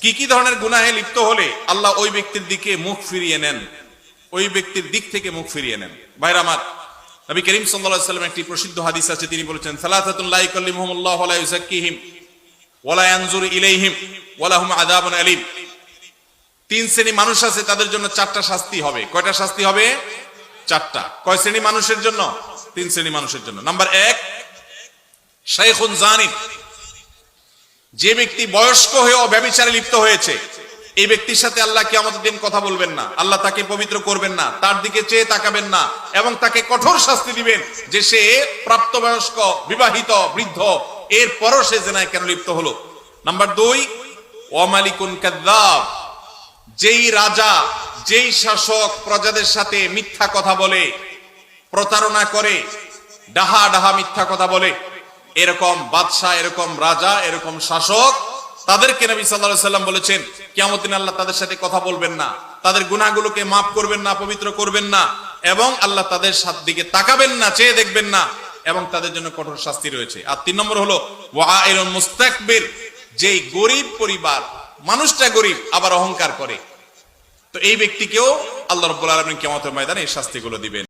কি কি ধরনের গুনাহে লিপ্ত হলে আল্লাহ ওই ব্যক্তির দিকে মুখ ফিরিয়ে নেন, ওই ব্যক্তির দিক থেকে মুখ ফিরিয়ে নেন। ভাইরা আমার, নবী করিম সাল্লাল্লাহু আলাইহি ওয়াসাল্লাম একটি প্রসিদ্ধ হাদিস আছে, তিনি বলেছেন সালাসাতুন লা ইয়াকাল্লিমুহুমুল্লাহু ওয়া লা ইউযাক্কিহিম ওয়া লা ইয়ানজুরু ইলাইহিম ওয়া লাহুম আযাবুন আলীম। তিন শ্রেণী মানুষ আছে, তাদের জন্য চারটা শাস্তি হবে। কয়টা শাস্তি হবে? চারটা। কয় শ্রেণী মানুষের জন্য? তিন শ্রেণী মানুষের জন্য। নাম্বার 1, শাইখুন জানি, যে ব্যক্তি বয়স্ক হয়েও ব্যভিচারে লিপ্ত হয়েছে, এই ব্যক্তির সাথে আল্লাহ কিয়ামতের দিন কথা বলবেন না, আল্লাহ তাকে পবিত্র করবেন না, তার দিকে চেয়ে তাকাবেন না এবং তাকে কঠোর শাস্তি দিবেন যে সে প্রাপ্তবয়স্ক, বিবাহিত, বৃদ্ধ, এরপরও সে জেনায় কেন লিপ্ত হলো। নাম্বার 2, ওয়া মালিকুন কাযযাব, যেই রাজা, যেই শাসক প্রজাদের সাথে মিথ্যা কথা বলে, প্রতারণা করে, ডাহা ডাহা মিথ্যা কথা বলে, এরকম বাদশাহ, এরকম রাজা, এরকম শাসক, তাদেরকে নবী সাল্লাল্লাহু আলাইহি ওয়াসাল্লাম বলেছেন কিয়ামতের দিন আল্লাহ তাদের সাথে কথা বলবেন না, তাদের গুনাহগুলোকে মাফ করবেন না, পবিত্র করবেন না, এবং আল্লাহ তাদের দিকে তাকাবেন না, চেয়ে দেখবেন না, এবং তাদের জন্য কঠোর শাস্তি রয়েছে। আর 3 নম্বর হলো ওয়াইলুন মুস্তাকবির, যেই গরিব পরিবার, মানুষটা গরিব আবার অহংকার করে, তো এই ব্যক্তিকেও আল্লাহ রাব্বুল আলামিন কিয়ামতের ময়দানে এই শাস্তিগুলো দিবেন।